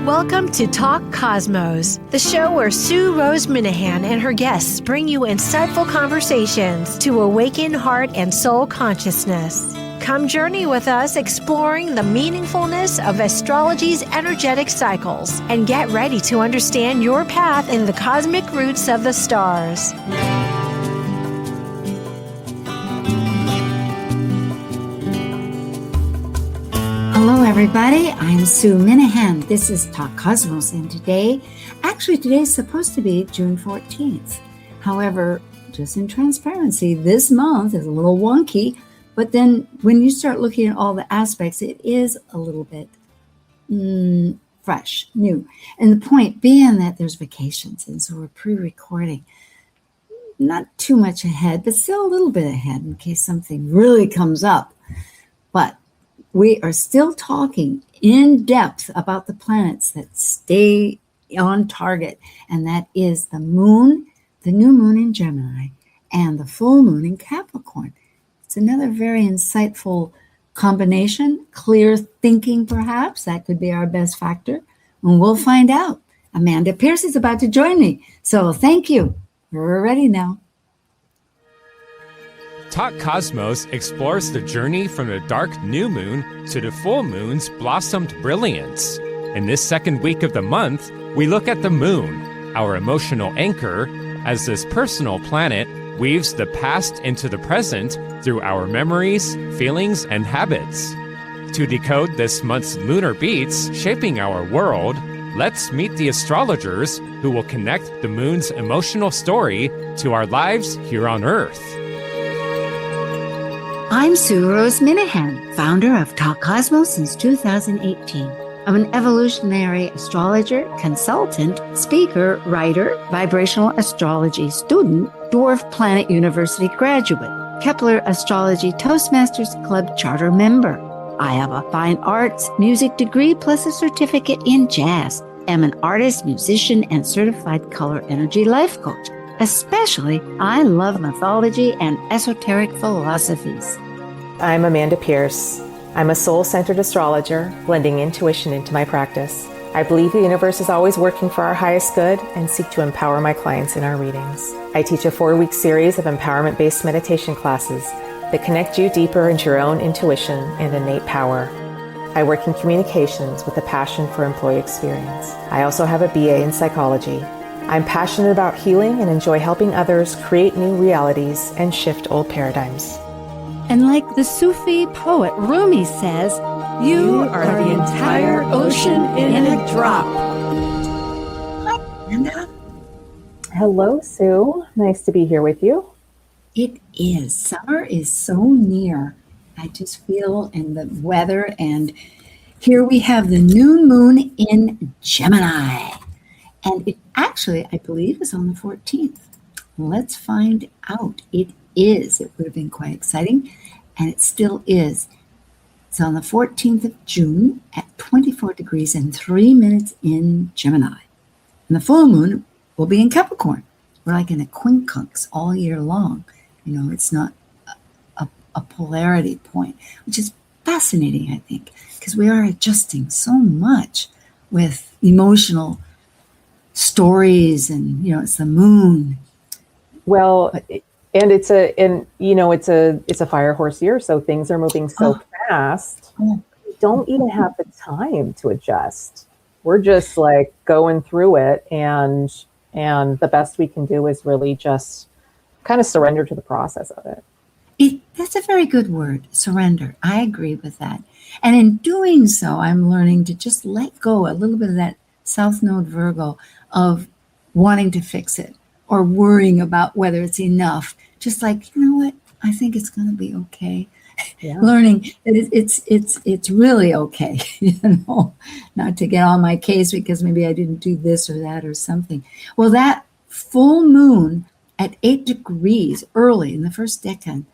Welcome to Talk Cosmos, the show where Sue Rose Minahan and her guests bring you insightful conversations to awaken heart and soul consciousness. Come journey with us exploring the meaningfulness of astrology's energetic cycles and get ready to understand your path in the cosmic roots of the stars. Hello everybody, I'm Sue Minahan. This is Talk Cosmos, and today is supposed to be June 14th. However, just in transparency, this month is a little wonky, but then when you start looking at all the aspects, it is a little bit fresh, new. And the point being that there's vacations, and so we're pre-recording. Not too much ahead, but still a little bit ahead in case something really comes up. But we are still talking in depth about the planets that stay on target, and that is the moon, the new moon in Gemini, and the full moon in Capricorn. It's another very insightful combination, clear thinking perhaps, that could be our best factor, and we'll find out. Amanda Pierce is about to join me, so thank you. We're ready now. Talk Cosmos explores the journey from the dark new moon to the full moon's blossomed brilliance. In this second week of the month, we look at the moon, our emotional anchor, as this personal planet weaves the past into the present through our memories, feelings, and habits. To decode this month's lunar beats shaping our world, let's meet the astrologers who will connect the moon's emotional story to our lives here on Earth. I'm Sue Rose Minahan, founder of Talk Cosmos since 2018. I'm an evolutionary astrologer, consultant, speaker, writer, vibrational astrology student, Dwarf Planet University graduate, Kepler Astrology Toastmasters Club charter member. I have a fine arts music degree plus a certificate in jazz. I'm an artist, musician, and certified color energy life coach. Especially, I love mythology and esoteric philosophies. I'm Amanda Pierce. I'm a soul-centered astrologer, blending intuition into my practice. I believe the universe is always working for our highest good and seek to empower my clients in our readings. I teach a 4-week series of empowerment-based meditation classes that connect you deeper into your own intuition and innate power. I work in communications with a passion for employee experience. I also have a BA in psychology. I'm passionate about healing and enjoy helping others create new realities and shift old paradigms. And like the Sufi poet Rumi says, you are the entire ocean in a drop. Hi, Amanda. Hello, Sue. Nice to be here with you. It is. Summer is so near. I just feel in the weather, and here we have the new moon in Gemini. And it actually, I believe, is on the 14th. Let's find out. It is. It would have been quite exciting, and it still is. It's on the 14th of June at 24 degrees and 3 minutes in Gemini. And the full moon will be in Capricorn. We're like in a quincunx all year long. You know, it's not a polarity point, which is fascinating, I think, because we are adjusting so much with emotional stories, and you know, it's the moon. Well, and it's a fire horse year, so things are moving so fast. We don't even have the time to adjust. We're just like going through it, and the best we can do is really just kind of surrender to the process of it. That's a very good word, surrender. I agree with that. And in doing so, I'm learning to just let go a little bit of that South Node Virgo of wanting to fix it or worrying about whether it's enough. Just like, you know what, I think it's going to be okay. Yeah. Learning that it's really okay, you know, not to get on my case because maybe I didn't do this or that or something. Well, that full moon at 8 degrees early in the first decan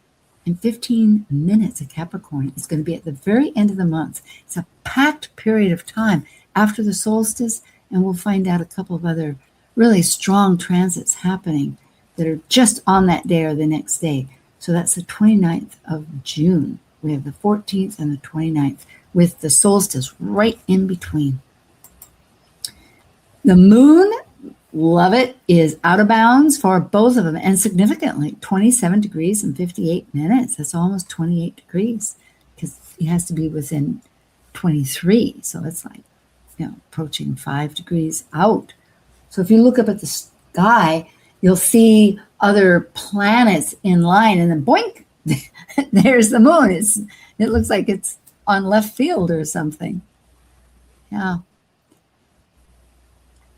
in 15 minutes at Capricorn is going to be at the very end of the month. It's a packed period of time after the solstice, and we'll find out a couple of other really strong transits happening that are just on that day or the next day. So that's the 29th of June. We have the 14th and the 29th with the solstice right in between. The moon, love it, is out of bounds for both of them, and significantly 27 degrees and 58 minutes. That's almost 28 degrees because it has to be within 23. So it's like, approaching 5 degrees out. So if you look up at the sky, you'll see other planets in line, and then boink, there's the moon. It looks like it's on left field or something. Yeah.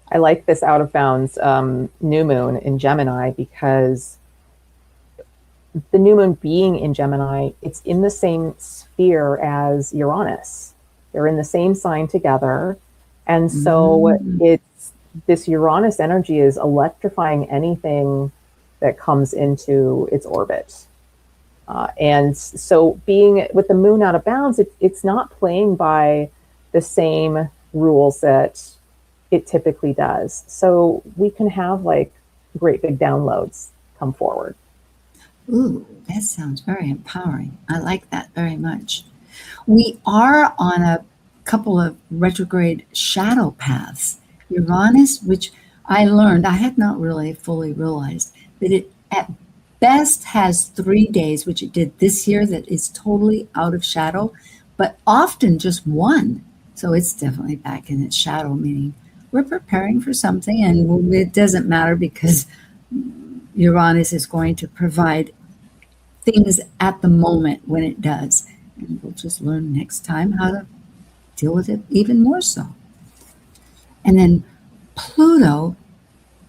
I like this out of bounds new moon in Gemini because the new moon being in Gemini, it's in the same sphere as Uranus. They're in the same sign together. And so it's this Uranus energy is electrifying anything that comes into its orbit. And so being with the moon out of bounds, it's not playing by the same rules that it typically does. So we can have like great big downloads come forward. Ooh, that sounds very empowering. I like that very much. We are on a couple of retrograde shadow paths. Uranus, which I learned, I had not really fully realized, that it at best has 3 days, which it did this year, that is totally out of shadow, but often just one. So it's definitely back in its shadow, meaning we're preparing for something, and it doesn't matter because Uranus is going to provide things at the moment when it does. And we'll just learn next time how to deal with it even more so. And then Pluto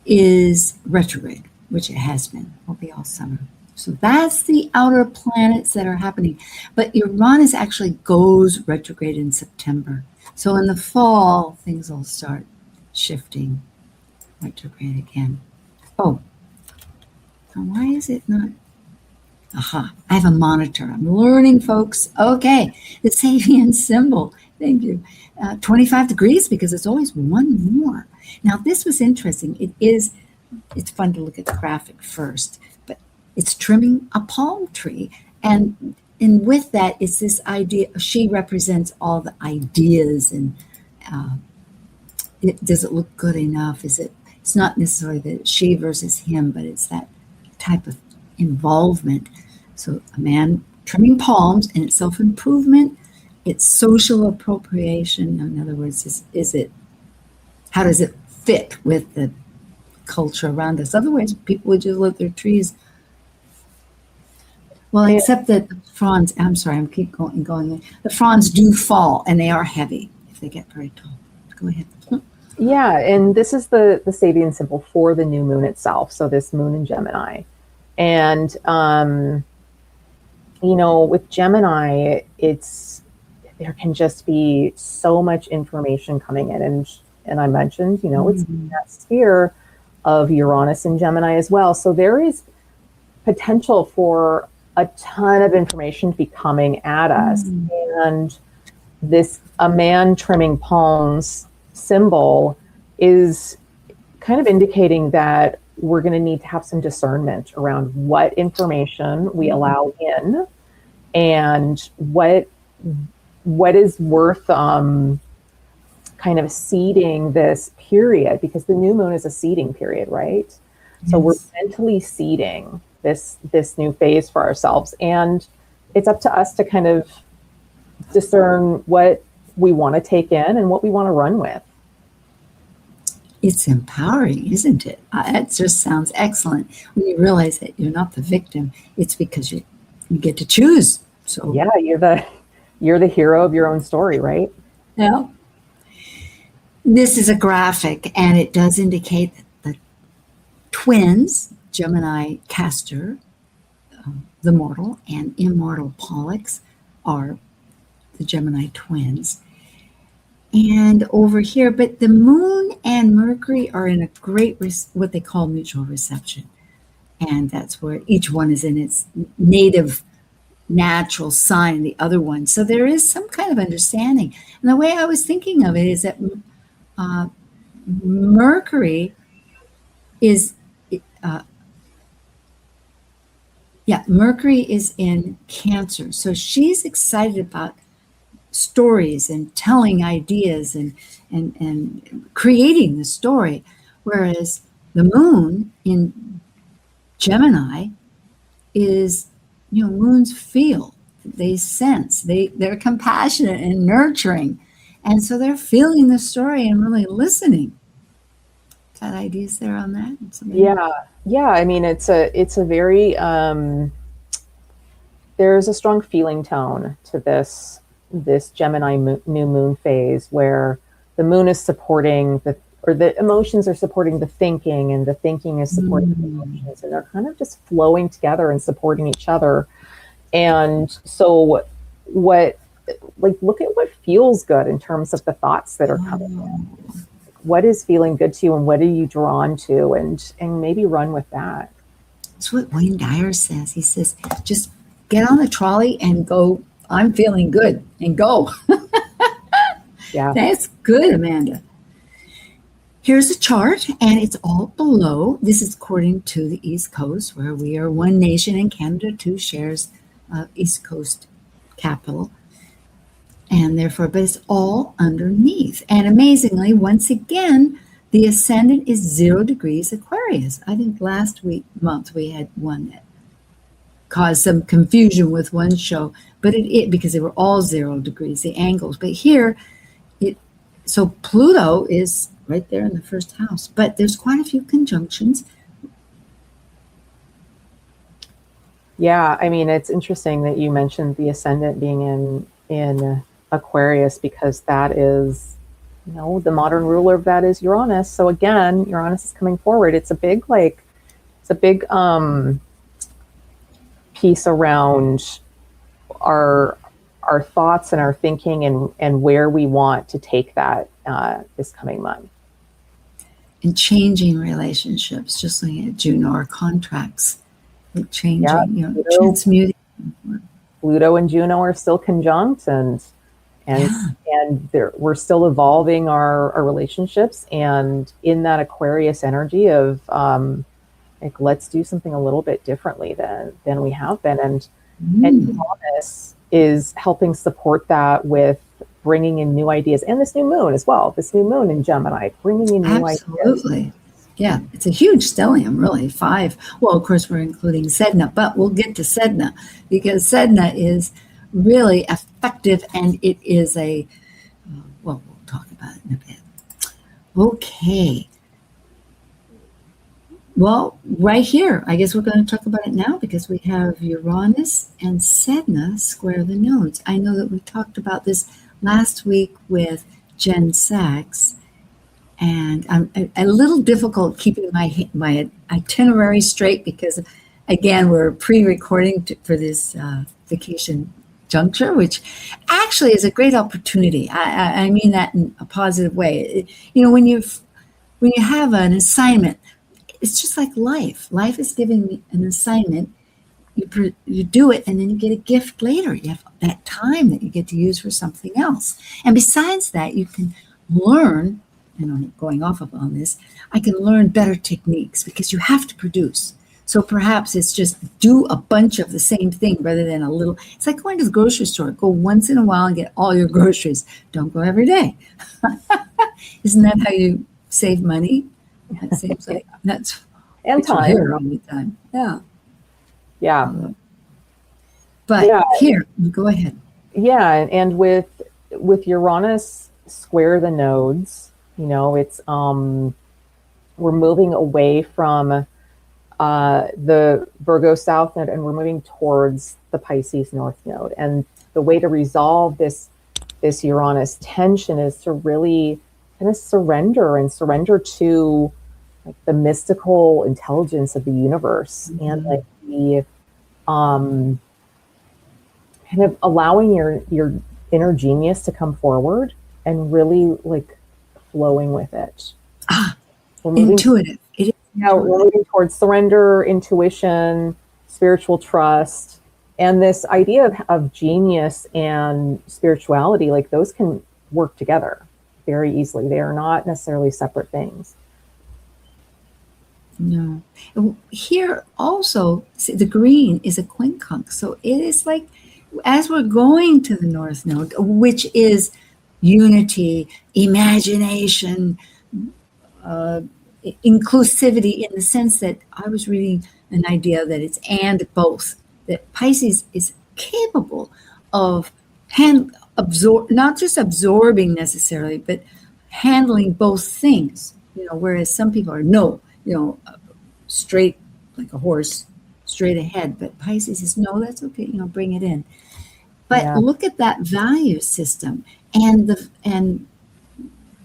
is retrograde, which it has been, will be all summer. So that's the outer planets that are happening. But Uranus actually goes retrograde in September. So in the fall, things will start shifting retrograde again. Oh, now why is it not? Aha, I have a monitor. I'm learning, folks. Okay, the Sabian symbol. Thank you. 25 degrees because it's always one more. Now, this was interesting. It's fun to look at the graphic first, but it's trimming a palm tree. And with that, it's this idea. She represents all the ideas and does it look good enough? It's not necessarily the she versus him, but it's that type of involvement. So a man trimming palms, and it's self-improvement, it's social appropriation. In other words, how does it fit with the culture around us? Otherwise, people would just let their trees. Well, except that the fronds, I'm sorry, I'm keep going. The fronds do fall, and they are heavy if they get very tall. Go ahead. Yeah, and this is the Sabian symbol for the new moon itself. So this moon in Gemini. And, with Gemini, there can just be so much information coming in. And I mentioned, it's in that sphere of Uranus and Gemini as well. So there is potential for a ton of information to be coming at us. And a man trimming palms symbol is kind of indicating that we're going to need to have some discernment around what information we allow in and what is worth kind of seeding this period, because the new moon is a seeding period, right? Yes. So we're mentally seeding this new phase for ourselves, and it's up to us to kind of discern what we want to take in and what we want to run with. It's empowering, isn't it? It just sounds excellent when you realize that you're not the victim. It's because you get to choose. So yeah, you're the hero of your own story, right? Yeah. This is a graphic, and it does indicate that the twins, Gemini Castor, the mortal, and immortal Pollux, are the Gemini twins. And over here, but the moon and Mercury are in a great, what they call mutual reception. And that's where each one is in its native natural sign, the other one. So there is some kind of understanding. And the way I was thinking of it is that Mercury is, Mercury is in Cancer. So she's excited about stories and telling ideas and creating the story. Whereas the moon in Gemini is, moons feel, they sense, they're compassionate and nurturing. And so they're feeling the story and really listening. Got ideas there on that? Yeah. I mean, it's a very, there's a strong feeling tone to this Gemini new moon phase, where the moon is supporting the emotions are supporting the thinking, and the thinking is supporting the emotions, and they're kind of just flowing together and supporting each other. And so look at what feels good in terms of the thoughts that are coming in. What is feeling good to you, and what are you drawn to, and maybe run with that. That's what Wayne Dyer says. He says, just get on the trolley and go, I'm feeling good, and go. Yeah. That's good, Amanda. Here's a chart, and it's all below. This is according to the East Coast, where we are one nation, and Canada too shares East Coast capital. And therefore, but it's all underneath. And amazingly, once again, the ascendant is 0 degrees Aquarius. I think last month we had one that caused some confusion with one show, but it because they were all 0 degrees, the angles. But here, so Pluto is right there in the first house, but there's quite a few conjunctions. Yeah, I mean, it's interesting that you mentioned the ascendant being in Aquarius, because that is, the modern ruler of that is Uranus. So again, Uranus is coming forward. It's a big piece around our thoughts and our thinking, and where we want to take that this coming month. And changing relationships, just looking at Juno, or contracts, changing, transmuting. Pluto and Juno are still conjunct, and we're still evolving our relationships, and in that Aquarius energy of let's do something a little bit differently than we have been, and Uranus is helping support that with bringing in new ideas, and this new moon as well. This new moon in Gemini, bringing in new ideas. Absolutely. Yeah, it's a huge stellium, really. 5. Well, of course, we're including Sedna, but we'll get to Sedna, because Sedna is really effective, and it is we'll talk about it in a bit. Okay. Well, right here, I guess we're going to talk about it now, because we have Uranus and Sedna square the nodes. I know that we talked about this last week with Jen Sachs, and I'm a little difficult keeping my itinerary straight, because, again, we're pre-recording for this vacation juncture, which actually is a great opportunity. I mean that in a positive way. When you have an assignment, it's just like life. Life is giving me an assignment. You do it, and then you get a gift later. You have that time that you get to use for something else. And besides that, you can learn, and I'm going off on this, I can learn better techniques, because you have to produce. So perhaps it's just do a bunch of the same thing rather than a little. It's like going to the grocery store. Go once in a while and get all your groceries. Don't go every day. Isn't that how you save money? It seems like that's and time. Here all the time. Yeah. Yeah. But here, go ahead. Yeah, and with Uranus square the nodes, it's we're moving away from the Virgo South Node, and we're moving towards the Pisces North Node. And the way to resolve this Uranus tension is to really kind of surrender to the mystical intelligence of the universe, and the kind of allowing your inner genius to come forward, and really flowing with it. Intuitive. It is. We're moving towards surrender, intuition, spiritual trust, and this idea of genius and spirituality. Those can work together very easily. They are not necessarily separate things. No. Here also, see, the green is a quincunx, so it is like as we're going to the North Node, which is unity, imagination, inclusivity, in the sense that I was reading an idea that it's and both, that Pisces is capable of not just absorbing necessarily, but handling both things, whereas some people are straight like a horse, straight ahead, but Pisces is no, that's okay, bring it in. But look at that value system, and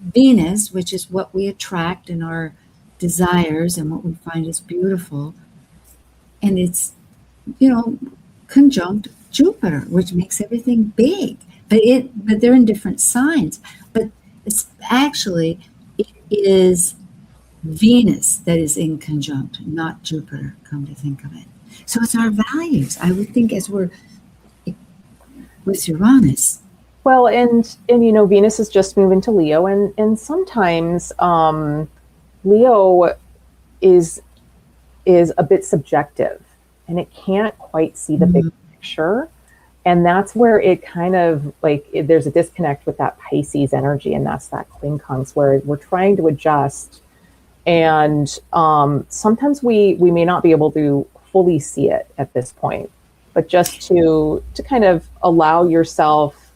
Venus, which is what we attract in our desires and what we find is beautiful, and it's conjunct Jupiter, which makes everything big. But they're in different signs. But it's actually, it is Venus that is in conjunct, not Jupiter, come to think of it. So it's our values, I would think, as we're with Uranus. Well, and Venus has just moved into Leo, and sometimes Leo is a bit subjective, and it can't quite see the big picture. And that's where it kind of there's a disconnect with that Pisces energy, and that's that quincunx where we're trying to adjust. And sometimes we may not be able to fully see it at this point, but just to kind of allow yourself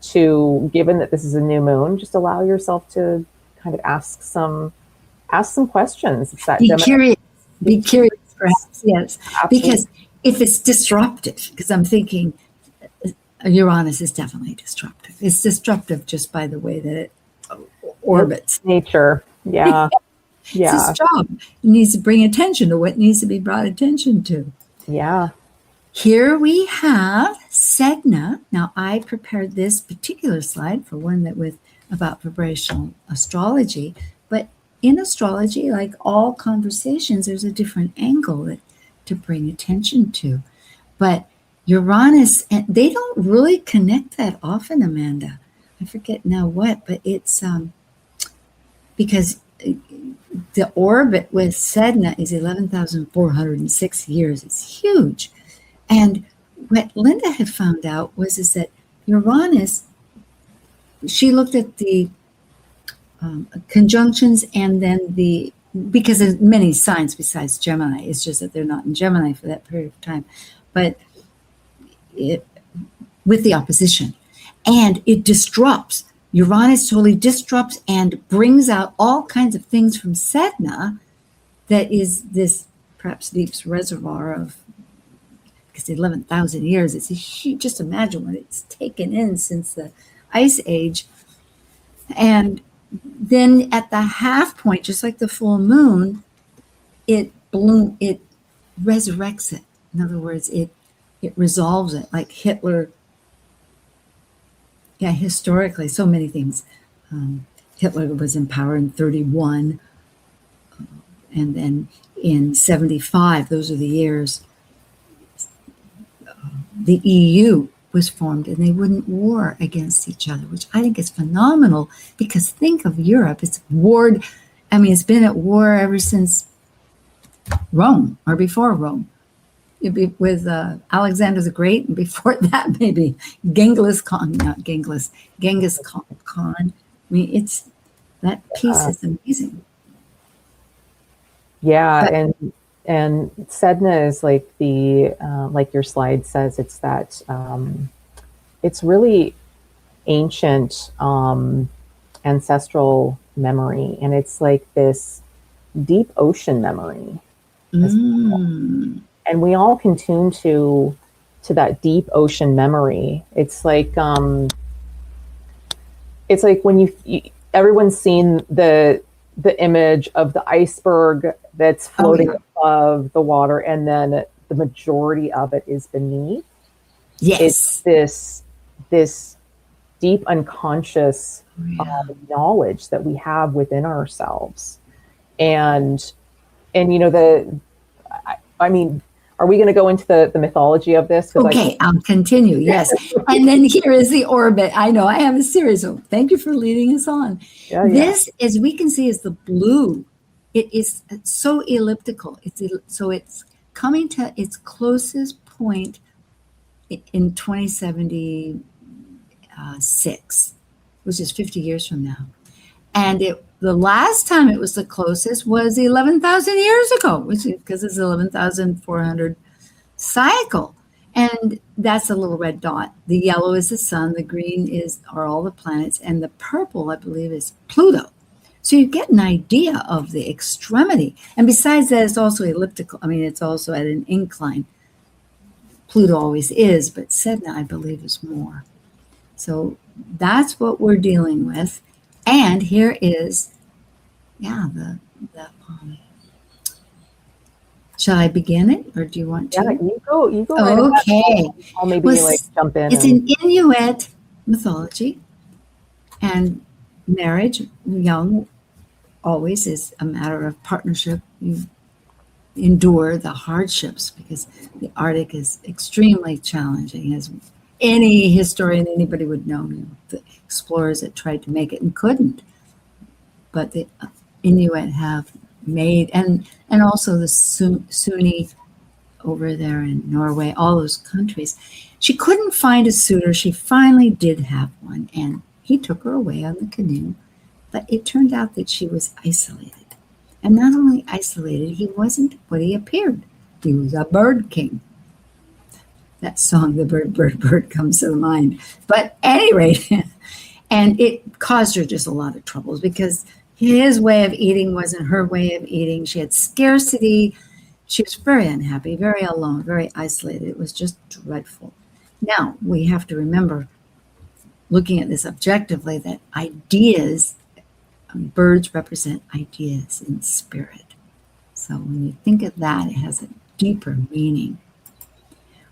to, given that this is a new moon, just allow yourself to kind of ask some questions. It's that be curious, perhaps, yes. Absolutely. Because if it's disruptive, because I'm thinking Uranus is definitely disruptive. It's disruptive just by the way that it orbits. Nature, yeah. Yeah. It's his job. He needs to bring attention to what needs to be brought attention to. Yeah. Here we have Sedna. Now, I prepared this particular slide for one about vibrational astrology, but in astrology, like all conversations, there's a different angle to bring attention to. But Uranus, and they don't really connect that often, Amanda. I forget now what, but it's because the orbit with Sedna is 11,406 years. It's huge. And what Linda had found out is that Uranus, she looked at the conjunctions, and then because there's many signs besides Gemini, it's just that they're not in Gemini for that period of time, but with the opposition. And it disrupts. Uranus totally disrupts and brings out all kinds of things from Sedna that is this perhaps deep reservoir of, because 11,000 years, it's a huge, just imagine what it's taken in since the Ice Age. And then at the half point, just like the full moon, it resurrects it. In other words, it resolves it, like Hitler. Yeah, historically, so many things. Hitler was in power in 1931, and then in 1975, those are the years, the EU was formed, and they wouldn't war against each other, which I think is phenomenal, because think of Europe. It's warred, it's been at war ever since Rome, or before Rome. With Alexander the Great, and before that, maybe Genghis Khan. It's that piece is amazing. Yeah, and Sedna is like like your slide says, it's that it's really ancient ancestral memory, and it's like this deep ocean memory. And we all can tune to that deep ocean memory. It's like when everyone's seen the image of the iceberg that's floating above the water, and then the majority of it is beneath. Yes, it's this deep unconscious knowledge that we have within ourselves, and are we going to go into the mythology of this? Okay, I'll continue, yes. And then here is the orbit. I know, I have a series, so thank you for leading us on. Yeah. This, as we can see, is the blue. It's so elliptical. It's coming to its closest point in 2076, which is 50 years from now. And the last time it was the closest was 11,000 years ago, which is because it's 11,400 cycle. And that's a little red dot. The yellow is the sun, the green are all the planets, and the purple, I believe, is Pluto. So you get an idea of the extremity. And besides that, it's also elliptical. I mean, it's also at an incline. Pluto always is, but Sedna, I believe, is more. So that's what we're dealing with. And here is, shall I begin it, or do you want to? Yeah, you go. Right okay. Ahead. I'll maybe jump in. It's an Inuit mythology, and marriage, young, always is a matter of partnership. You endure the hardships because the Arctic is extremely challenging, as any historian, anybody would know. The explorers that tried to make it and couldn't, but the Inuit have made, and also the Sunni over there in Norway, all those countries. She couldn't find a suitor. She finally did have one, and he took her away on the canoe, but it turned out that she was isolated. And not only isolated, he wasn't what he appeared. He was a bird king. That song, The Bird, Bird, Bird, comes to mind. But at any rate, and it caused her just a lot of troubles because his way of eating wasn't her way of eating. She had scarcity. She was very unhappy, very alone, very isolated. It was just dreadful. Now, we have to remember, looking at this objectively, that ideas, birds represent ideas in spirit. So when you think of that, it has a deeper meaning.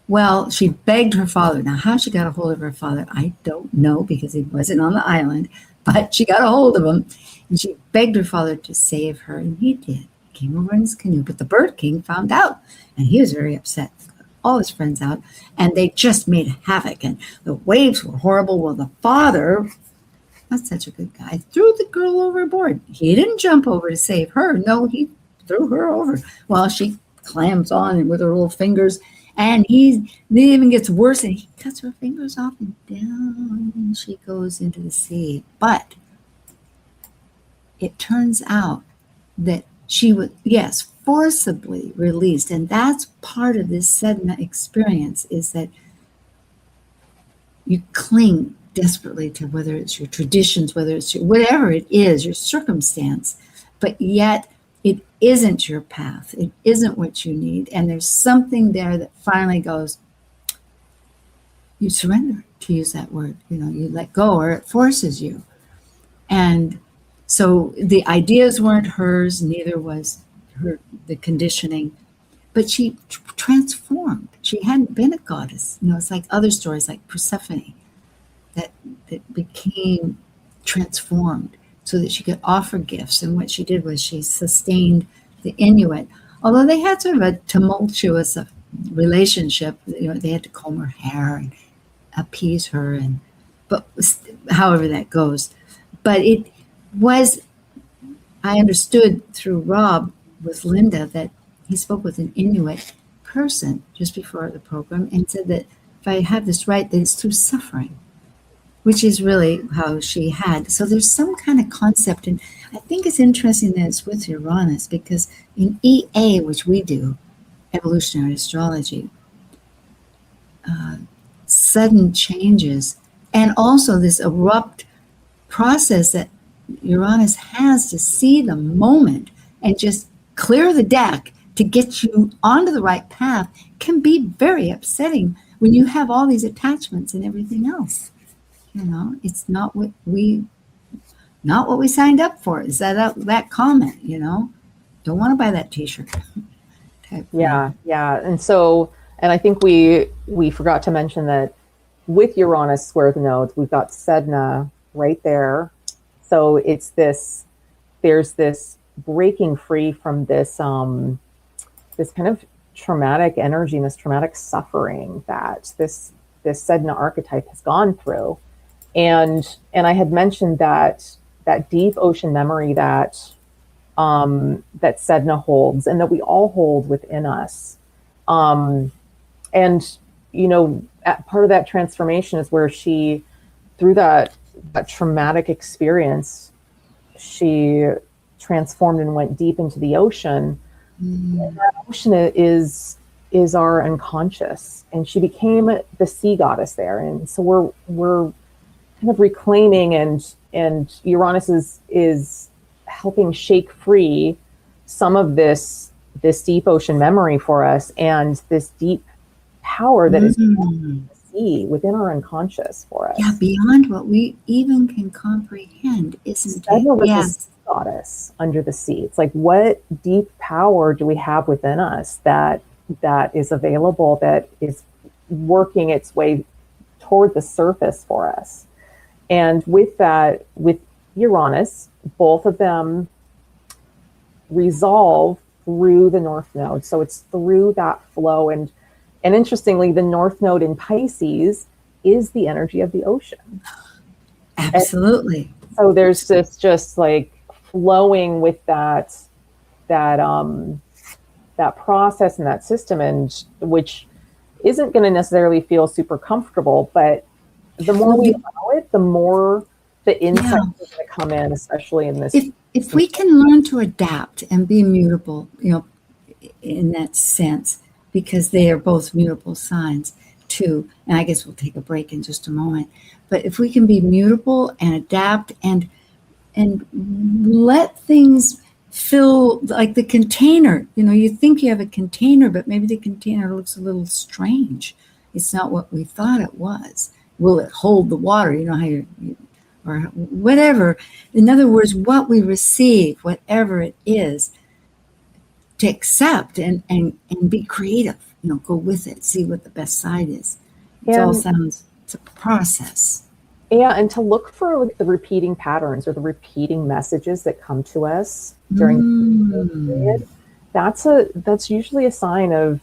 Well, she begged her father. Now, how she got a hold of her father, I don't know, because he wasn't on the island, but she got a hold of him, and she begged her father to save her, and he did. He came over in his canoe, but the Bird King found out, and he was very upset. All his friends out, and they just made havoc, and the waves were horrible. Well, the father, not such a good guy, threw the girl overboard. He didn't jump over to save her. No, he threw her over. Well, she clams on with her little fingers, and it even gets worse, and he cuts her fingers off, and down she goes into the sea. But it turns out that she was, yes, forcibly released. And that's part of this Sedna experience, is that you cling desperately to whether it's your traditions, whether it's whatever it is, your circumstance, but yet it isn't your path. It isn't what you need. And there's something there that finally goes, you surrender, to use that word. You let go, or it forces you. And so the ideas weren't hers, neither was the conditioning, but she transformed. She hadn't been a goddess. It's like other stories like Persephone that became transformed so that she could offer gifts. And what she did was she sustained the Inuit. Although they had sort of a tumultuous relationship, they had to comb her hair and appease her, but however that goes. But it was, I understood through Rob with Linda that he spoke with an Inuit person just before the program and said that, if I have this right, that it's through suffering, which is really how she had. So there's some kind of concept, and I think it's interesting that it's with Uranus, because in EA, which we do, evolutionary astrology, sudden changes, and also this abrupt process that Uranus has to see the moment and just clear the deck to get you onto the right path, can be very upsetting when you have all these attachments and everything else. It's not what we signed up for. Is that comment? Don't want to buy that T-shirt. Yeah. And I think we forgot to mention that with Uranus square the nodes, we've got Sedna right there. So there's this breaking free from this this kind of traumatic energy and this traumatic suffering that this Sedna archetype has gone through. And I had mentioned that deep ocean memory that Sedna holds, and that we all hold within us. And part of that transformation is where she, through that traumatic experience, she transformed and went deep into the ocean. And that ocean is our unconscious, and she became the sea goddess there. And so we're kind of reclaiming, and Uranus is helping shake free some of this deep ocean memory for us, and this deep power that is in the sea within our unconscious for us. Yeah, beyond what we even can comprehend, isn't it? Yes. Goddess under the sea. It's like, what deep power do we have within us that is available, that is working its way toward the surface for us? And with that, with Uranus, both of them resolve through the North Node. So it's through that flow. And interestingly, the North Node in Pisces is the energy of the ocean. Absolutely. And so there's this just like flowing with that process and that system, and which isn't going to necessarily feel super comfortable, but the more we allow it, the more the insights are going to come in, especially in this. If we can learn to adapt and be mutable, in that sense, because they are both mutable signs too, and I guess we'll take a break in just a moment, but if we can be mutable and adapt and let things fill, like the container, you think you have a container, but maybe the container looks a little strange. It's not what we thought it was. Will it hold the water? You know how or whatever. In other words, what we receive, whatever it is, to accept and be creative, go with it, see what the best side is. It's a process. Yeah, and to look for like the repeating patterns or the repeating messages that come to us during the period. That's usually a sign of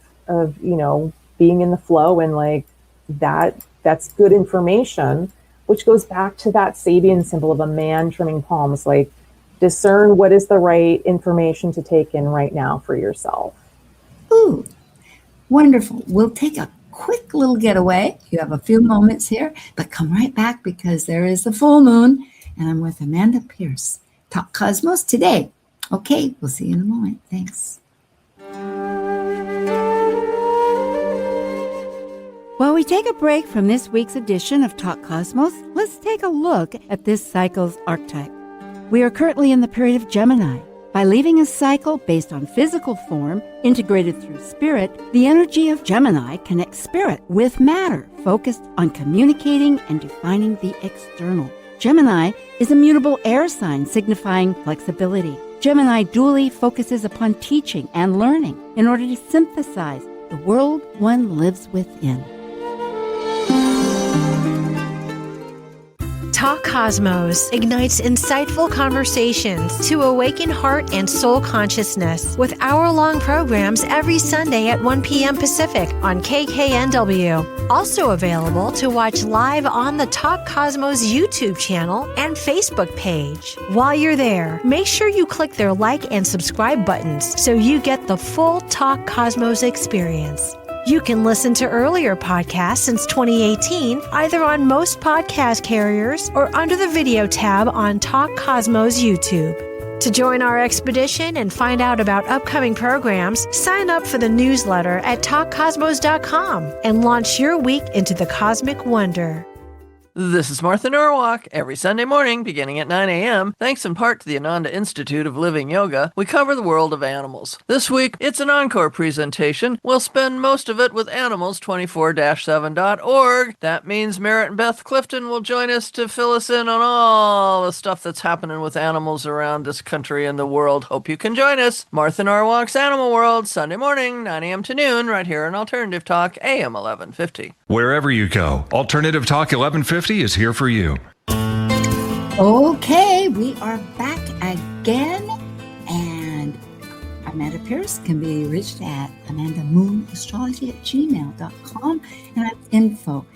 being in the flow, and like that's good information, which goes back to that Sabian symbol of a man trimming palms. Like, discern what is the right information to take in right now for yourself. Ooh, wonderful. We'll take a quick little getaway. You have a few moments here, but come right back because there is the full moon, and I'm with Amanda Pierce. Talk Cosmos today. Okay, we'll see you in a moment. Thanks. While we take a break from this week's edition of Talk Cosmos, let's take a look at this cycle's archetype. We are currently in the period of Gemini. By leaving a cycle based on physical form, integrated through spirit, the energy of Gemini connects spirit with matter, focused on communicating and defining the external. Gemini is a mutable air sign signifying flexibility. Gemini dually focuses upon teaching and learning in order to synthesize the world one lives within. Talk Cosmos ignites insightful conversations to awaken heart and soul consciousness with hour-long programs every Sunday at 1 p.m. Pacific on KKNW. Also available to watch live on the Talk Cosmos YouTube channel and Facebook page. While you're there, make sure you click their like and subscribe buttons so you get the full Talk Cosmos experience. You can listen to earlier podcasts since 2018, either on most podcast carriers or under the video tab on Talk Cosmos YouTube. To join our expedition and find out about upcoming programs, sign up for the newsletter at talkcosmos.com and launch your week into the cosmic wonder. This is Martha Norwalk. Every Sunday morning, beginning at 9 a.m., thanks in part to the Ananda Institute of Living Yoga, we cover the world of animals. This week, it's an encore presentation. We'll spend most of it with animals24-7.org. That means Merritt and Beth Clifton will join us to fill us in on all the stuff that's happening with animals around this country and the world. Hope you can join us. Martha Norwalk's Animal World, Sunday morning, 9 a.m. to noon, right here on Alternative Talk, AM 1150. Wherever you go, Alternative Talk 1150 is here for you. Okay, we are back again, and Amanda Pierce can be reached at amandamoonastrology@gmail.com, and at info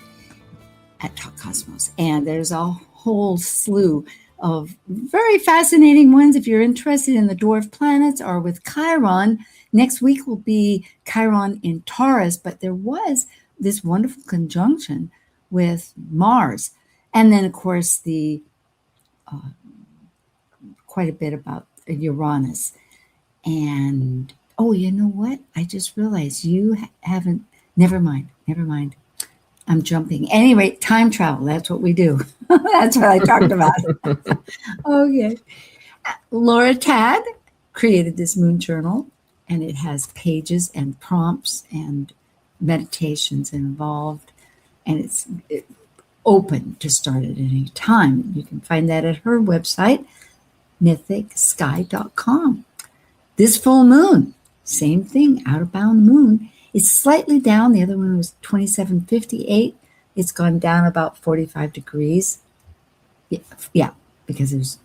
at Talk Cosmos. And there's a whole slew of very fascinating ones if you're interested in the dwarf planets or with Chiron. Next week will be Chiron in Taurus, but there was this wonderful conjunction with Mars. And then, of course, the quite a bit about Uranus. And, oh, you know what? I just realized you haven't, never mind. I'm jumping. Anyway, time travel, that's what we do. That's what I talked about. Okay. Laura Tad created this moon journal, and it has pages and prompts and meditations involved, and it's open to start at any time. You can find that at her website, mythicsky.com. This full moon, same thing, out of bound moon. It's slightly down. The other one was 2758. It's gone down about 45 degrees. Yeah, because there's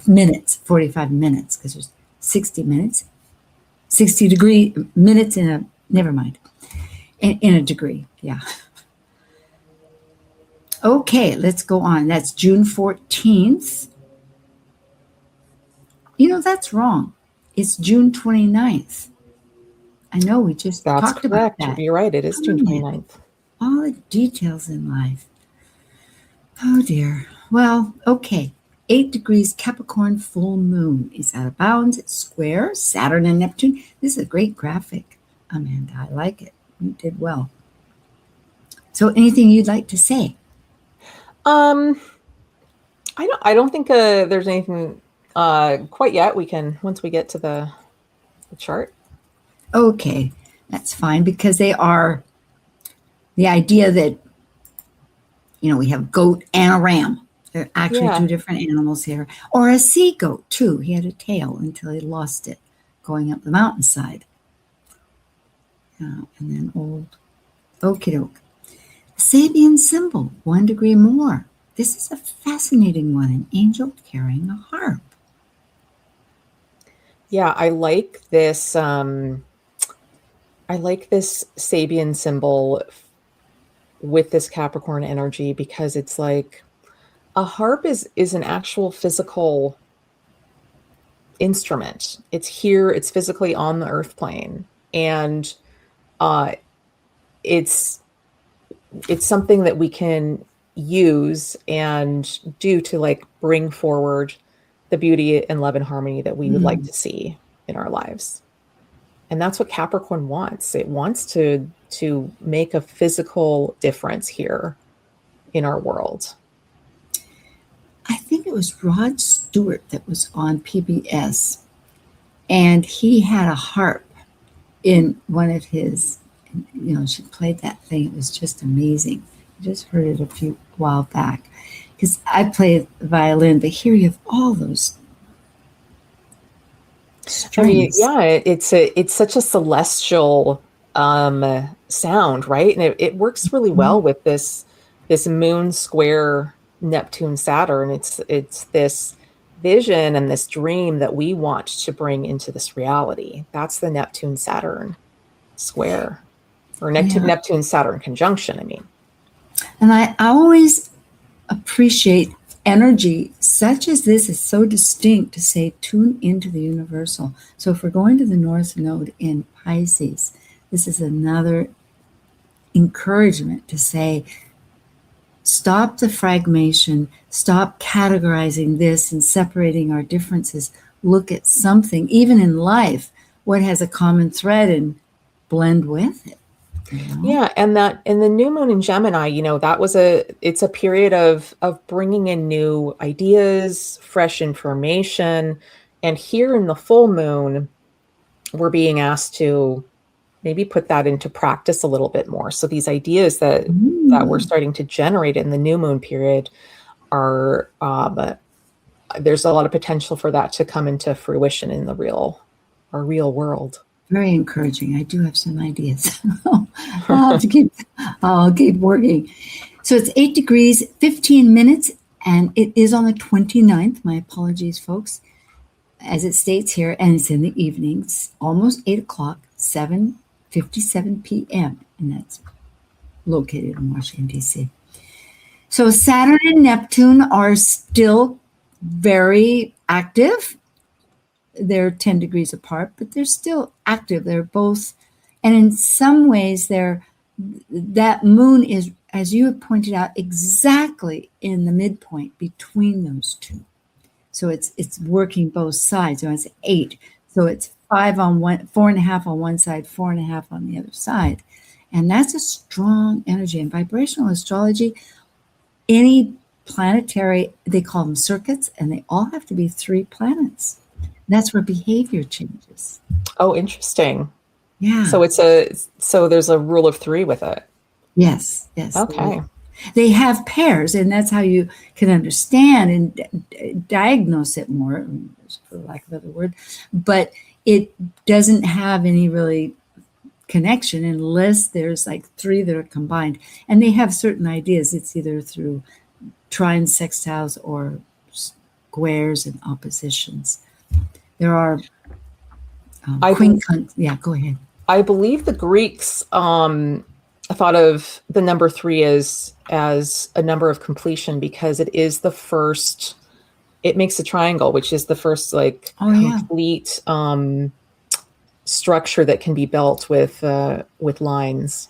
minutes, 45 minutes, because there's 60 minutes, 60 degree minutes in a, never mind, in a degree, yeah. Okay, let's go on. That's June 14th. You know, that's wrong. It's June 29th. I know we just talked about that. You're right. It is June 29th. All the details in life. Oh, dear. Well, okay. 8 degrees Capricorn full moon is out of bounds. It's square. Saturn and Neptune. This is a great graphic, Amanda. I like it. You did well. So anything you'd like to say? I don't think there's anything quite yet. We can, once we get to the chart. Okay, that's fine, because they are the idea that, you know, we have goat and a ram. They're actually two different animals here. Or a sea goat, too. He had a tail until he lost it going up the mountainside. And then old okie doke. Sabian symbol, 1 degree more. This is a fascinating one, an angel carrying a harp. Yeah, I like this. I like this Sabian symbol with this Capricorn energy, because it's like a harp is an actual physical instrument. It's here, it's physically on the earth plane, and it's something that we can use and do to like bring forward the beauty and love and harmony that we would like to see in our lives. And that's what Capricorn wants. It wants to make a physical difference here in our world. I think it was Rod Stewart that was on PBS, and he had a harp in one of his, you know, she played that thing. It was just amazing. I just heard it a while back, because I play the violin, but here you have all those strings. It's such a celestial sound, right? And it works really well with this moon square Neptune Saturn. It's this vision and this dream that we want to bring into this reality. That's the Neptune Saturn square, or Neptune Saturn conjunction, I mean. And I always appreciate energy such as this is so distinct to say, tune into the universal. So if we're going to the North Node in Pisces, this is another encouragement to say, stop the fragmentation, stop categorizing this and separating our differences. Look at something, even in life, what has a common thread, and blend with it. You know? Yeah, and the new moon in Gemini, you know, it's a period of bringing in new ideas, fresh information. And here in the full moon, we're being asked to maybe put that into practice a little bit more. So these ideas that we're starting to generate in the new moon period are, there's a lot of potential for that to come into fruition in the real world. Very encouraging. I do have some ideas. I'll keep working. So it's 8 degrees, 15 minutes, and it is on the 29th. My apologies, folks. As it states here, and it's in the evenings, almost 8 o'clock, 7:57 p.m., and that's located in Washington, D.C. So Saturn and Neptune are still very active. They're 10 degrees apart, but they're still active. They're both, and in some ways, they're that moon is, as you have pointed out, exactly in the midpoint between those two. So it's working both sides. So it's 8. So it's 5 on one, 4.5 on one side, 4.5 on the other side. And that's a strong energy. In vibrational astrology, any planetary, they call them circuits, and they all have to be 3 planets. That's where behavior changes. Oh, interesting. Yeah. So there's a rule of 3 with it. Yes. Okay. They have pairs, and that's how you can understand and diagnose it more, for lack of a better word. But it doesn't have any really connection unless there's like 3 that are combined. And they have certain ideas. It's either through trines, sextiles, or squares and oppositions. There are yeah, go ahead. I believe the Greeks thought of the number 3 as a number of completion because it is the first. It makes a triangle, which is the first complete structure that can be built with lines.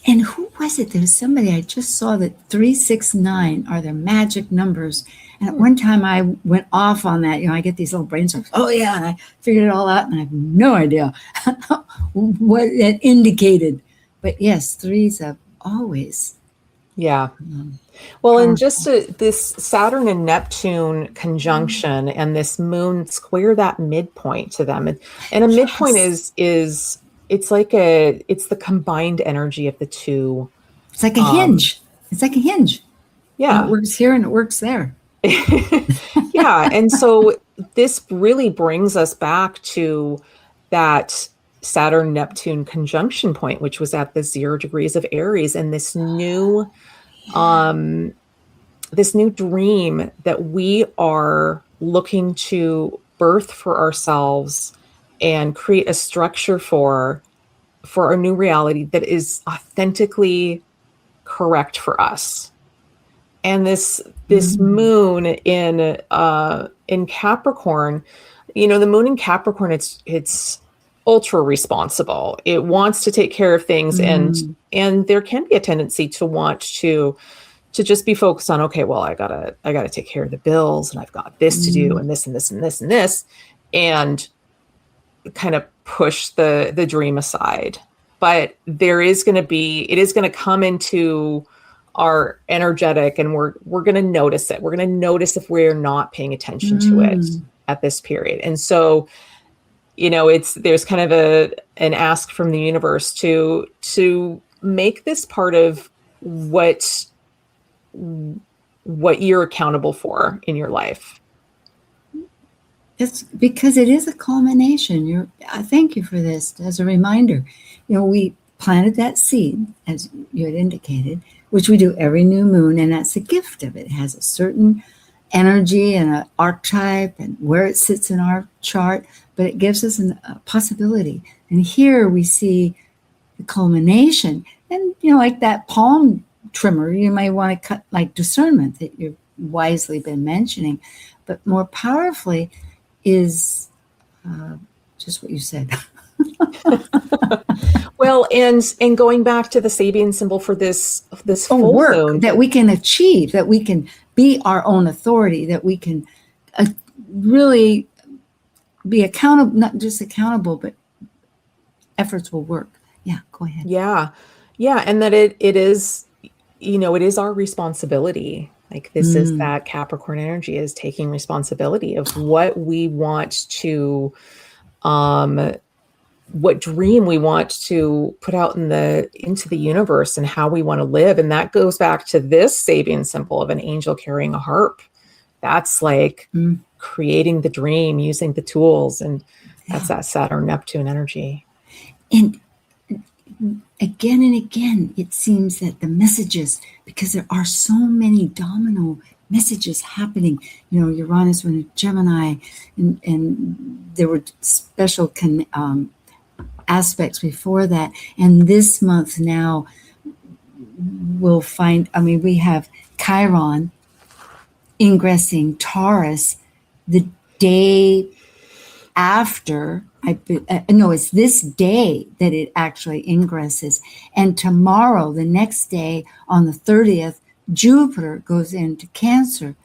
And who was it? There was somebody, I just saw that 3, 6, 9 are their magic numbers. And at one time I went off on that. I get these little brainstorms. Oh yeah, and I figured it all out, and I have no idea what it indicated. But yes, 3s have always. Yeah. Well, and just this Saturn and Neptune conjunction and this moon square that midpoint to them. And a midpoint is it's the combined energy of the two. It's like a hinge. It's like a hinge. Yeah. And it works here and it works there. Yeah. And so this really brings us back to that Saturn-Neptune conjunction point, which was at the 0 degrees of Aries, and this new dream that we are looking to birth for ourselves and create a structure for a new reality that is authentically correct for us. And this moon in Capricorn, the moon in Capricorn, it's ultra responsible. It wants to take care of things, and there can be a tendency to want to just be focused on, okay, well, I gotta take care of the bills, and I've got this to do, and this and this and this and this, and kind of push the dream aside. But it is going to come into our energetic, and we're going to notice it. We're going to notice if we're not paying attention to it at this period. And so, there's kind of an ask from the universe to make this part of what you're accountable for in your life. It's because it is a culmination. I thank you for this as a reminder. We planted that seed, as you had indicated, which we do every new moon, and that's the gift of it. It has a certain energy and an archetype and where it sits in our chart, but it gives us a possibility. And here we see the culmination. And, like that palm trimmer, you may want to cut like discernment that you've wisely been mentioning, but more powerfully is just what you said. Well, and going back to the Sabian symbol for this full work moon, that we can achieve, that we can be our own authority, that we can really be accountable, not just accountable, but efforts will work. Yeah, go ahead. Yeah, and that it is, it is our responsibility. Like this is that Capricorn energy is taking responsibility of what we want to, what dream we want to put out into the universe and how we want to live. And that goes back to this Sabian symbol of an angel carrying a harp. That's like creating the dream, using the tools. And that's that Saturn Neptune energy. And again and again, it seems that the messages, because there are so many domino messages happening, Uranus went in Gemini, and there were special aspects before that. And this month now we'll find, we have Chiron ingressing Taurus the day after no, it's this day that it actually ingresses. And tomorrow, the next day, on the 30th, Jupiter goes into Cancer.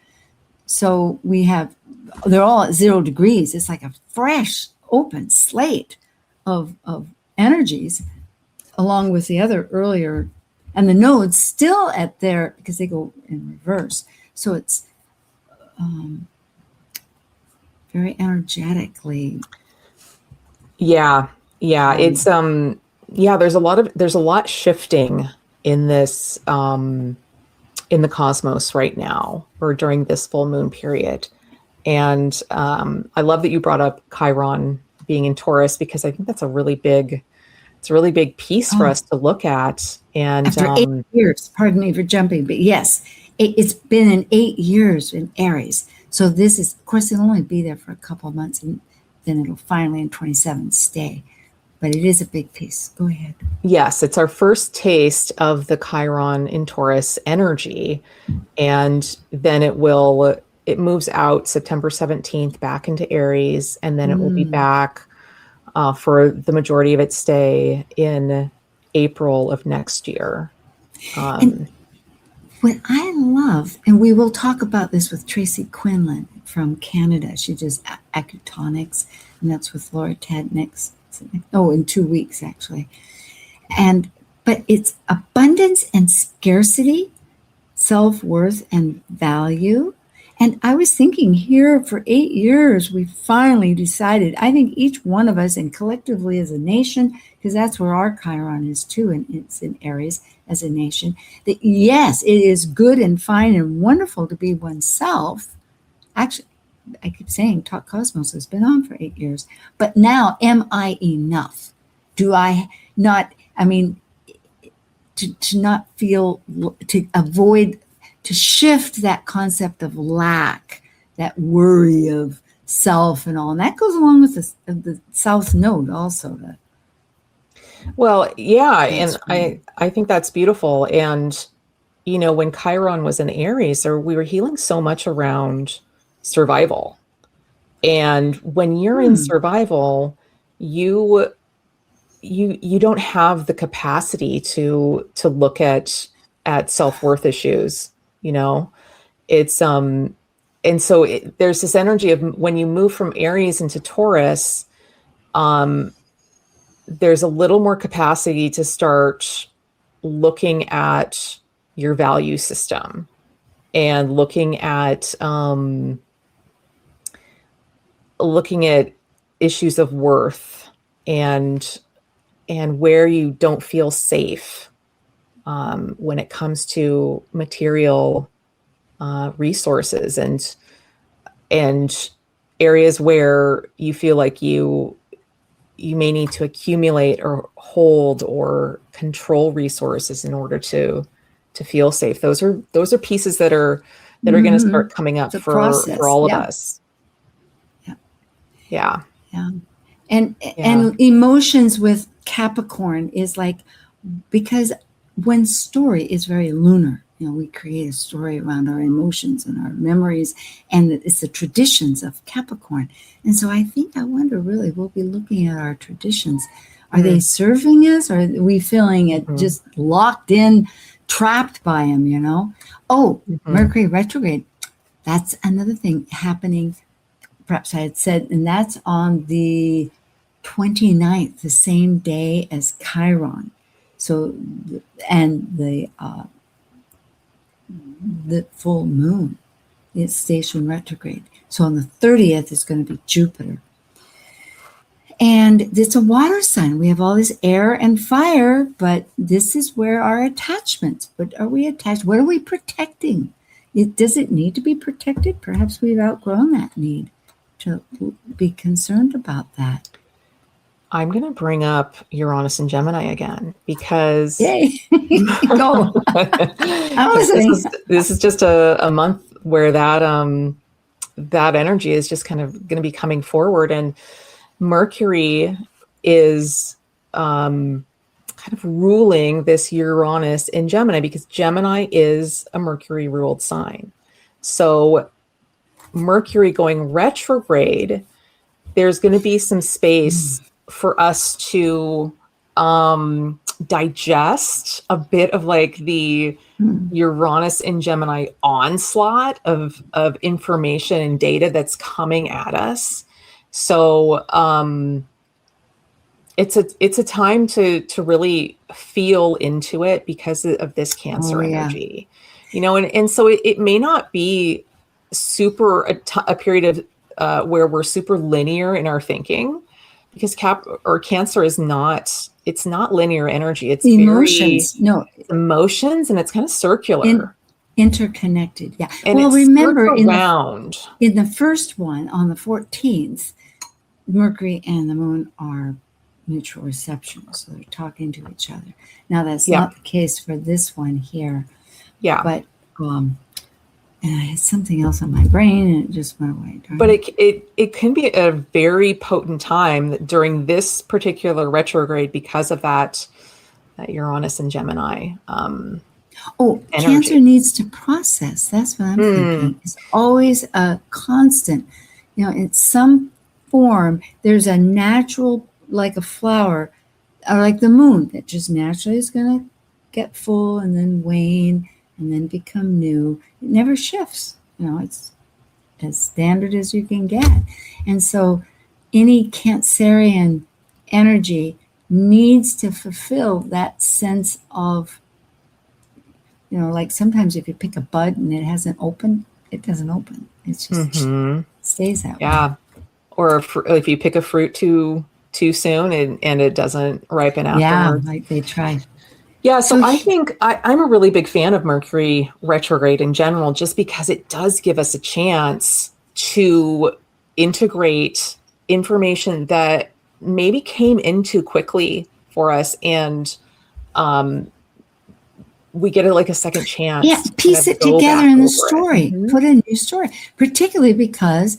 So they're all at 0 degrees. It's like a fresh, open slate of energies, along with the other earlier, and the nodes still at their, because they go in reverse. So it's very energetically. Yeah. It's there's a lot shifting in this in the cosmos right now, or during this full moon period. And I love that you brought up Chiron being in Taurus, because I think that's a really big piece for us to look at. And after 8 years, pardon me for jumping, but yes, it's been in 8 years in Aries. So this is, of course, it'll only be there for a couple of months, and then it'll finally in 27 stay. But it is a big piece. Go ahead. Yes, it's our first taste of the Chiron in Taurus energy. And then it moves out September 17th back into Aries, and then it will be back for the majority of its stay in April of next year. And what I love, and we will talk about this with Tracy Quinlan from Canada. She does acutonics, and that's with Laura Tadniks. In 2 weeks, actually. But it's abundance and scarcity, self-worth and value. And I was thinking here, for 8 years, we finally decided, I think each one of us, and collectively as a nation, because that's where our Chiron is too, and it's in Aries as a nation, that yes, it is good and fine and wonderful to be oneself. Actually, I keep saying Talk Cosmos has been on for 8 years, but now, am I enough? Do I not, to not feel, to avoid, to shift that concept of lack, that worry of self and all. And that goes along with the South Node also. Well, yeah, and I think that's beautiful. And, when Chiron was in Aries, we were healing so much around survival. And when you're in survival, you don't have the capacity to look at self-worth issues, it's and so there's this energy of when you move from Aries into Taurus, there's a little more capacity to start looking at your value system and looking at issues of worth and where you don't feel safe when it comes to material resources and areas where you feel like you may need to accumulate or hold or control resources in order to feel safe. Those are pieces that are going to start coming up for all of us. Yeah. And emotions with Capricorn is like, because when story is very lunar, we create a story around our emotions and our memories, and it's the traditions of Capricorn. And so I wonder really, we'll be looking at our traditions. Are they serving us, or are we feeling it just locked in, trapped by them, Mercury retrograde. That's another thing happening. Perhaps I had said, and that's on the 29th, the same day as Chiron. So, and the full moon is station retrograde. So on the 30th is going to be Jupiter. And it's a water sign. We have all this air and fire, but this is where our attachments. What are we attached? What are we protecting? Does it need to be protected? Perhaps we've outgrown that need to be concerned about that. I'm going to bring up Uranus and Gemini again, because Yay. Go. This is just a month where that energy is just kind of going to be coming forward, and Mercury is kind of ruling this Uranus in Gemini, because Gemini is a Mercury ruled sign. So Mercury going retrograde there's going to be some space for us to digest a bit of like the Uranus and Gemini onslaught of information and data that's coming at us. So it's a time to really feel into it because of this Cancer energy, and so it may not be super a period of where we're super linear in our thinking, because Cancer is not, it's not linear energy. It's emotions. It's emotions, and it's kind of circular. Interconnected. Yeah. And well, remember in the first one on the 14th, Mercury and the Moon are mutual reception. So they're talking to each other. Now that's not the case for this one here. Yeah. But, and I had something else on my brain and it just went away. But it can be a very potent time during this particular retrograde because of that Uranus and Gemini. Energy. Cancer needs to process. That's what I'm thinking. It's always a constant. In some form, there's a natural, like a flower, or like the moon, that just naturally is going to get full and then wane and then become new. It never shifts. It's as standard as you can get. And so any Cancerian energy needs to fulfill that sense of, like sometimes if you pick a bud and it hasn't opened, it doesn't open. It's just stays that way. Yeah. Or if you pick a fruit too soon and it doesn't ripen afterwards. Yeah, like they try. Yeah, so I think I'm a really big fan of Mercury retrograde in general, just because it does give us a chance to integrate information that maybe came in too quickly for us, and we get like a second chance. Yeah, piece it together in the story. Put a new story, particularly because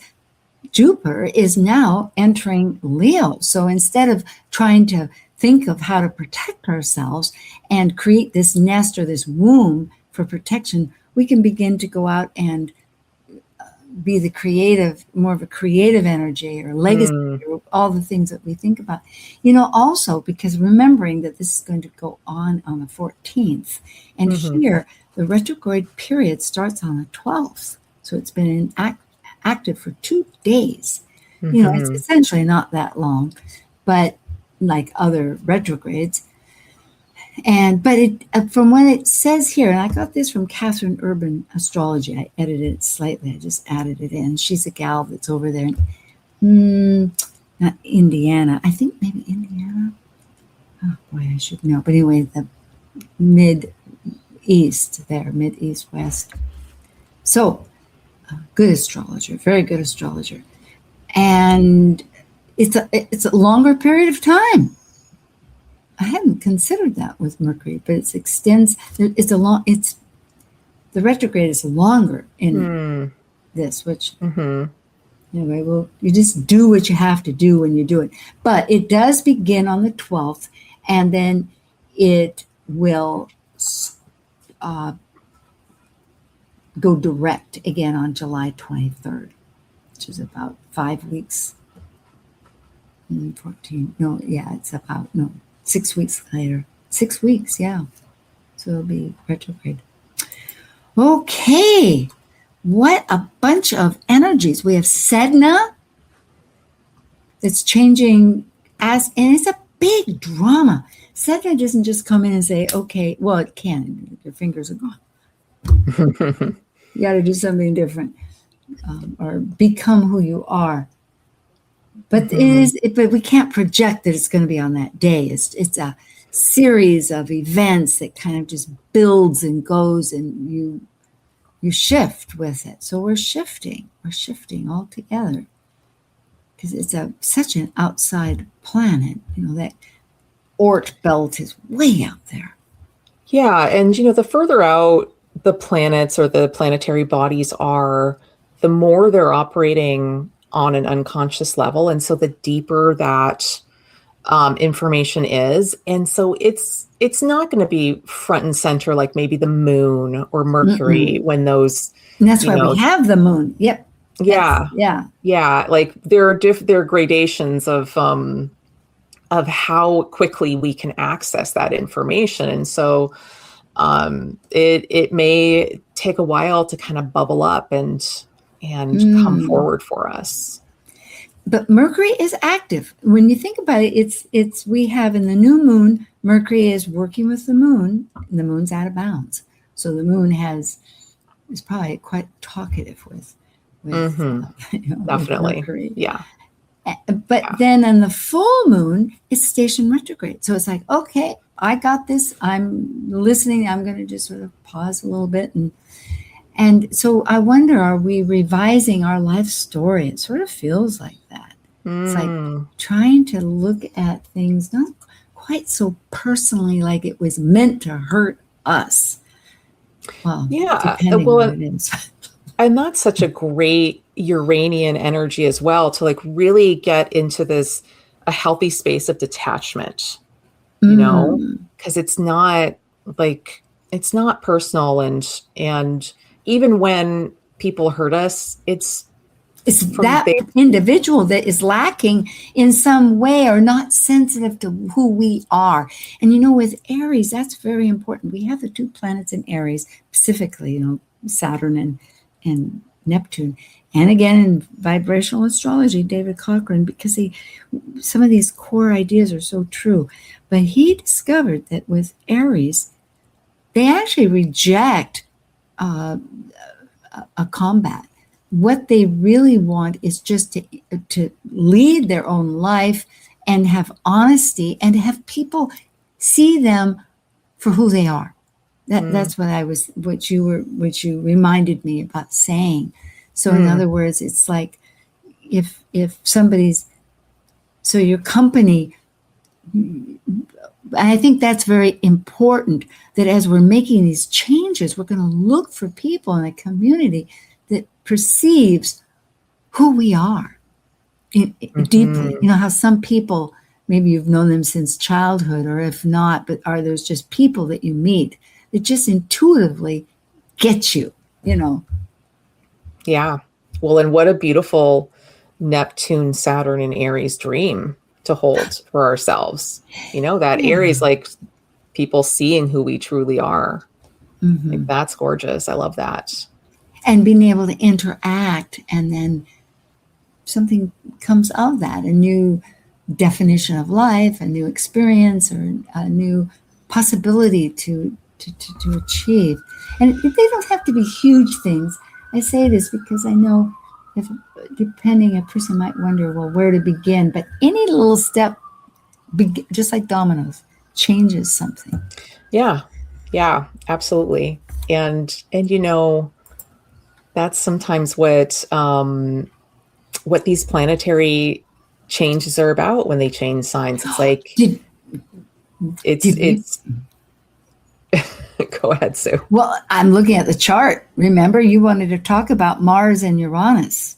Jupiter is now entering Leo. So instead of trying to think of how to protect ourselves and create this nest or this womb for protection, we can begin to go out and be the creative, more of a creative energy or legacy, or all the things that we think about. Also because remembering that this is going to go on the 14th. And here, the retrograde period starts on the 12th. So it's been active for 2 days. It's essentially not that long, but like other retrogrades. But from what it says here, and I got this from Catherine Urban Astrology. I edited it slightly. I just added it in. She's a gal that's over there in not Indiana. I think maybe Indiana. Oh boy, I should know. But anyway, the Mid-East there, Mid-East West. So, good astrologer, very good astrologer. And it's a longer period of time. I hadn't considered that with Mercury, but it extends. The retrograde is longer in this, which anyway, well, you just do what you have to do when you do it. But it does begin on the 12th, and then it will go direct again on July 23rd, which is about 5 weeks. 14. No, yeah, it's about 6 weeks later. 6 weeks, yeah. So it'll be retrograde. Okay. What a bunch of energies. We have Sedna that's changing and it's a big drama. Sedna doesn't just come in and say, okay, well, it can. Your fingers are gone. You got to do something different or become who you are. But but we can't project that it's going to be on that day. It's a series of events that kind of just builds and goes, and you shift with it. So we're shifting all together because it's such an outside planet. That Oort belt is way out there. Yeah, and the further out the planets or the planetary bodies are, the more they're operating on an unconscious level, and so the deeper that information is, and so it's not going to be front and center like maybe the moon or Mercury when those. And that's why we have the moon. Yep. Yeah. Yeah. Yeah. Like there are gradations of how quickly we can access that information. And so it may take a while to kind of bubble up and come forward for us. But Mercury is active. When you think about it, it's we have in the new moon, Mercury is working with the moon, and the moon's out of bounds. So the moon is probably quite talkative with Definitely. with Mercury. Yeah. But then on the full moon, it's station retrograde. So it's like, okay, I got this. I'm listening. I'm going to just sort of pause a little bit. And so I wonder, are we revising our life story? It sort of feels like that. It's like trying to look at things not quite so personally, like it was meant to hurt us. Well, yeah. depending on what it is. And that's such a great Uranian energy as well, to like really get into a healthy space of detachment, you know, because it's not personal. And even when people hurt us, it's that individual that is lacking in some way or not sensitive to who we are. And, you know, with Aries, that's very important. We have the 2 planets in Aries, specifically, you know, Saturn and Neptune. And again, in vibrational astrology, David Cochran, because some of these core ideas are so true. But he discovered that with Aries, they actually reject a combat. What they really want is just to lead their own life and have honesty and have people see them for who they are. That's what you reminded me about saying. So in other words, it's like if so your company, I think that's very important, that as we're making these changes, we're going to look for people in a community that perceives who we are deeply. You know how some people, maybe you've known them since childhood, or if not, but are those just people that you meet that just intuitively get you, you know? Yeah. Well, and what a beautiful Neptune, Saturn, and Aries dream to hold for ourselves. You know, that Aries, like people seeing who we truly are. Like, that's gorgeous. I love that. And being able to interact, and then something comes of that, a new definition of life, a new experience, or a new possibility to achieve. And they don't have to be huge things. I say this because I know depending, a person might wonder, well, where to begin. But any little step, just like dominoes, changes something. Yeah. Yeah, absolutely. And you know, that's sometimes what these planetary changes are about when they change signs. It's like it's go ahead, Sue. Well, I'm looking at the chart. Remember, you wanted to talk about Mars and Uranus.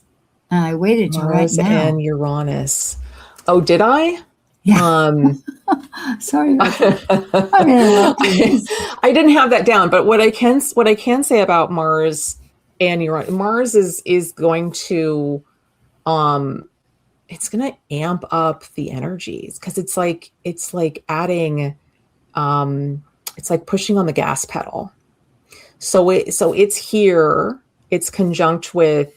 And I waited till right now. Mars and Uranus. Oh, did I? Yeah. Sorry about that. I didn't have that down, but what I can say about Mars and Uranus, Mars is going to it's going to amp up the energies, because it's like adding it's like pushing on the gas pedal. So it's here, it's conjunct with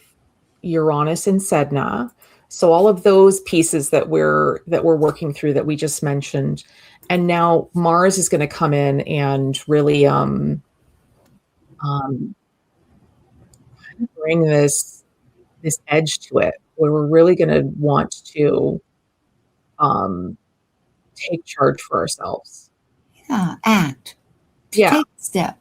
Uranus and Sedna. So all of those pieces that we're working through that we just mentioned. And now Mars is going to come in and really bring this edge to it, where we're really going to want to take charge for ourselves. Yeah, act. Yeah. Take a step.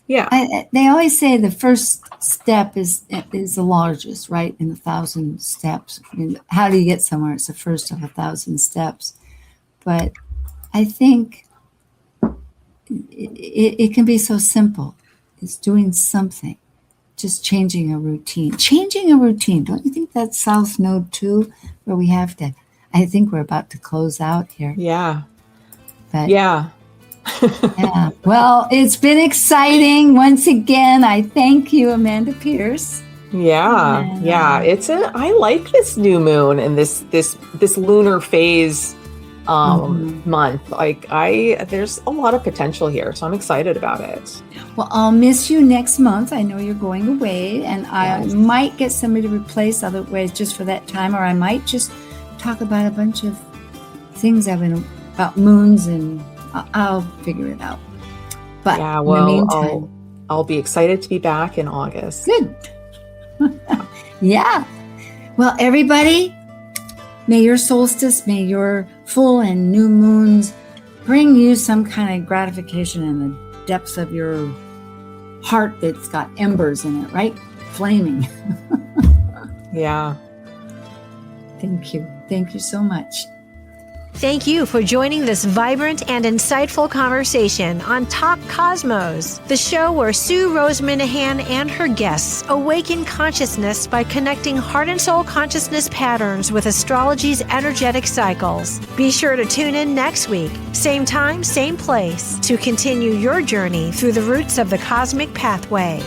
Yeah. They always say the first step is the largest, right? In 1,000 steps. I mean, how do you get somewhere? It's the first of 1,000 steps. But I think it can be so simple. It's doing something, just changing a routine. Changing a routine. Don't you think that's South Node 2, where we have to? I think we're about to close out here. Yeah. But yeah. Yeah. Well, it's been exciting. Once again, I thank you, Amanda Pierce. Yeah. I like this new moon and this lunar phase month. Like there's a lot of potential here, so I'm excited about it. Well, I'll miss you next month. I know you're going away, and I might get somebody to replace otherwise just for that time, or I might just talk about a bunch of things about moons, and I'll figure it out. But in the meantime, I'll be excited to be back in August. Good. Yeah. Well, everybody, may your solstice, may your full and new moons bring you some kind of gratification in the depths of your heart that's got embers in it, right? Flaming. Yeah. Thank you. Thank you so much. Thank you for joining this vibrant and insightful conversation on Talk Cosmos, the show where Sue Rose Minahan and her guests awaken consciousness by connecting heart and soul consciousness patterns with astrology's energetic cycles. Be sure to tune in next week, same time, same place, to continue your journey through the roots of the cosmic pathway.